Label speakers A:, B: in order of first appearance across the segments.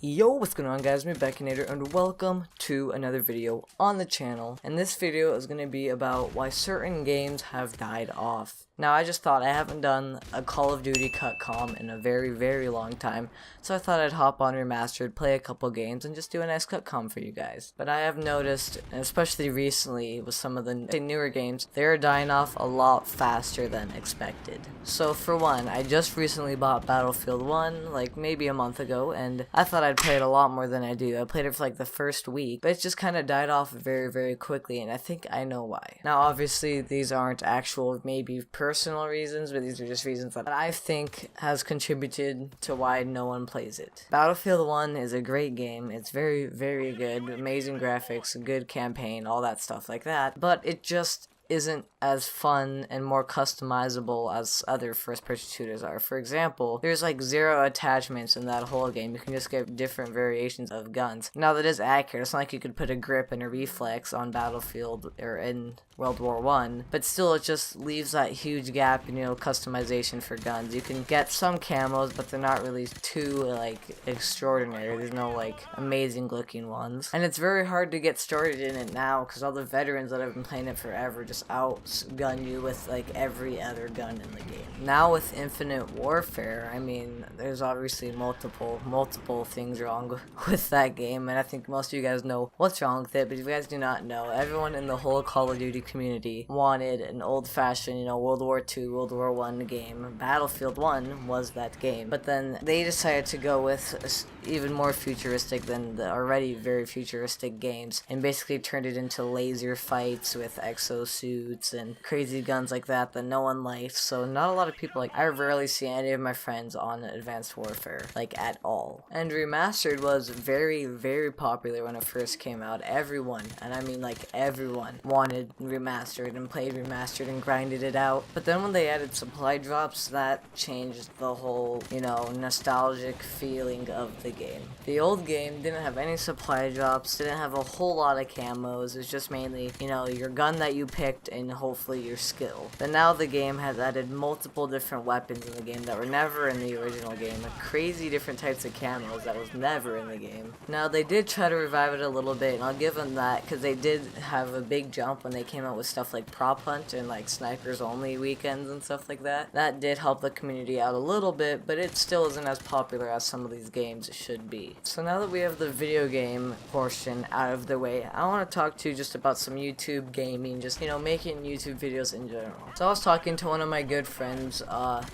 A: Yo, what's going on guys, me Beckonator, and welcome to another video on the channel. And this video is going to be about why certain games have died off. Now I just thought I haven't done a Call of Duty Cutcom in a very long time, so I thought I'd hop on Remastered, play a couple games, and just do a nice Cutcom for you guys. But I have noticed, and especially recently with some of the newer games, they are dying off a lot faster than expected. So for one, I just recently bought Battlefield 1, like maybe a month ago, and I thought I'd play it a lot more than I do. I played it for like the first week, but it just kind of died off very quickly, and I think I know why. Now obviously these aren't actual maybe personal reasons, but these are just reasons that I think has contributed to why no one plays it. Battlefield 1 is a great game. It's very good, amazing graphics, good campaign, all that stuff like that, but it just isn't as fun and more customizable as other first-person shooters are. For example, there's like 0 attachments in that whole game. You can just get different variations of guns. Now that is accurate. It's not like you could put a grip and a reflex on Battlefield or in World War I, but still it just leaves that huge gap in, customization for guns. You can get some camos, but they're not really too like extraordinary. There's no like amazing looking ones, and it's very hard to get started in it now because all the veterans that have been playing it forever just outgun you with like every other gun in the game. Now with Infinite Warfare, I mean, there's obviously multiple things wrong with that game, and I think most of you guys know what's wrong with it, but if you guys do not know, everyone in the whole Call of Duty community wanted an old-fashioned, World War II, World War I game. Battlefield 1 was that game, but then they decided to go with even more futuristic than the already very futuristic games, and basically turned it into laser fights with exosuits and crazy guns like that no one likes. So not a lot of people, I rarely see any of my friends on Advanced Warfare, at all. And Remastered was very popular when it first came out. Everyone, and I mean everyone, wanted Remastered and played Remastered and grinded it out. But then when they added supply drops, that changed the whole, nostalgic feeling of the game. The old game didn't have any supply drops, didn't have a whole lot of camos. It was just mainly, your gun that you picked and hopefully your skill. But now the game has added multiple different weapons in the game that were never in the original game, with crazy different types of camos that was never in the game. Now they did try to revive it a little bit, and I'll give them that, because they did have a big jump when they came out with stuff like Prop Hunt and snipers only weekends and stuff like that. That did help the community out a little bit, but it still isn't as popular as some of these games should be. So now that we have the video game portion out of the way, I want to talk to you just about some YouTube gaming, just making YouTube videos in general. So I was talking to one of my good friends,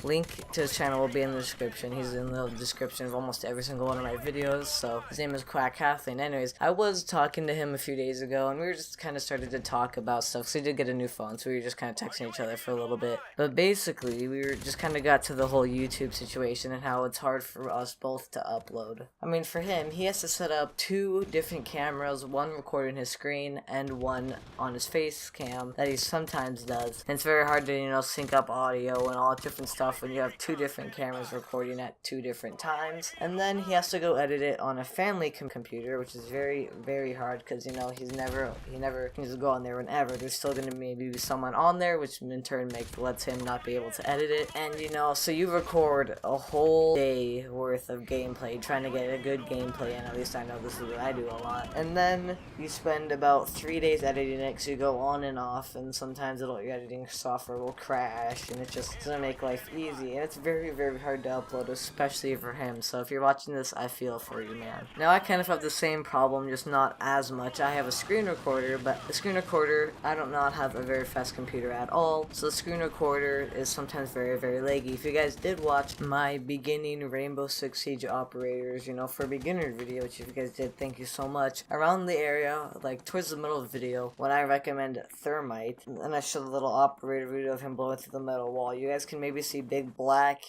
A: link to his channel will be in the description. He's in the description of almost every single one of my videos, so his name is Quack Kathleen. Anyways, I was talking to him a few days ago, and we were just kind of started to talk about stuff, so he did get a new phone, so we were just kind of texting each other for a little bit. But basically, we were just kind of got to the whole YouTube situation and how it's hard for us both to upload. I mean, for him, he has to set up 2 different cameras, one recording his screen and one on his face cam that he sometimes does. And it's very hard to, sync up audio and all different stuff when you have 2 different cameras recording at 2 different times. And then he has to go edit it on a family computer, which is very hard because, he never can just go on there whenever. There's still going to maybe be someone on there, which in turn lets him not be able to edit it. And, so you record a whole day worth of gameplay trying to get a good gameplay, and at least I know this is what I do a lot. And then you spend about 3 days editing it, so you go on and off, and sometimes your editing software will crash, and it just doesn't make life easy, and it's very hard to upload, especially for him. So if you're watching this, I feel for you, man. Now I kind of have the same problem, just not as much. I have a screen recorder, but the screen recorder, I do not have a very fast computer at all, so the screen recorder is sometimes very laggy. If you guys did watch my beginning Rainbow Six Siege operators, for a beginner video, which if you guys did, thank you so much. Around the area, towards the middle of the video, when I recommend Thermite, and I show the little operator video of him blowing through the metal wall, you guys can maybe see big black,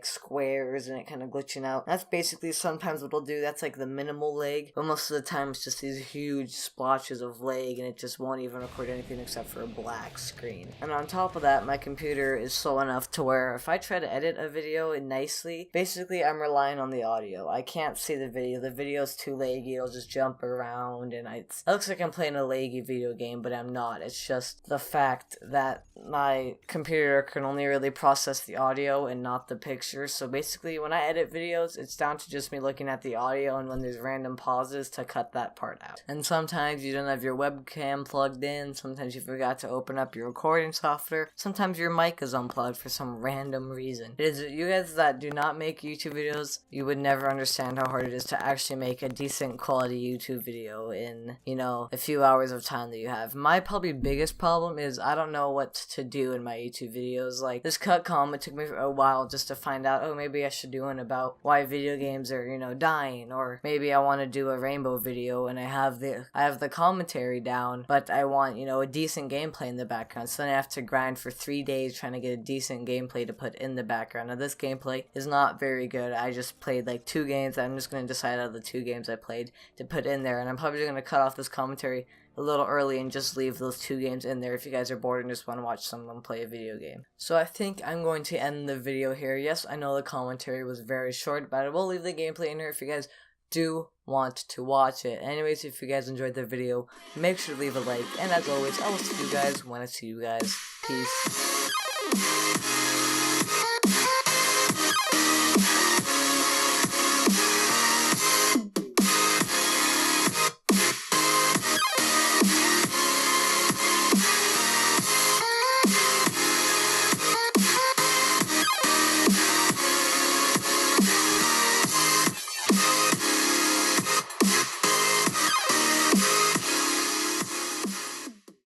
A: squares, and it kind of glitching out. That's basically sometimes what it'll do. That's the minimal lag, but most of the time it's just these huge splotches of lag, and it just won't even record anything except for a black screen. And on top of that, my computer is slow enough to where if I try to edit a video nicely, basically I'm relying on the audio. I can't see the video. The video's too laggy, it'll just jump around, and it looks like I'm playing a laggy video game, but I'm not. It's just the fact that my computer can only really process the audio and not the picture. So basically, when I edit videos, it's down to just me looking at the audio, and when there's random pauses, to cut that part out. And sometimes you don't have your webcam plugged in, sometimes you forgot to open up your recording software, sometimes your mic is unplugged for some random reason. It is you guys that do not make YouTube videos, you would never understand how hard it is to actually make a decent quality YouTube video in, you know, a few hours of time that you have. My probably biggest problem is I don't know what to do in my YouTube videos. Like this Cutcom, it took me a while just to find out, oh, maybe I should do one about why video games are, you know, dying, or maybe I want to do a rainbow video and I have the commentary down, but I want, you know, a decent gameplay in the background. So then I have to grind for 3 days trying to get a decent gameplay to put in the background. Now this gameplay is not very good. I just played like 2 games. I'm just going to decide out of the 2 games I played to put in there, and I'm probably going to cut off this commentary a little early and just leave those 2 games in there if you guys are bored and just want to watch someone play a video game. So I think I'm going to end the video here. Yes, I know the commentary was very short, but I will leave the gameplay in here if you guys do want to watch it. Anyways, if you guys enjoyed the video, make sure to leave a like, and as always, I will see you guys when I see you guys. Peace.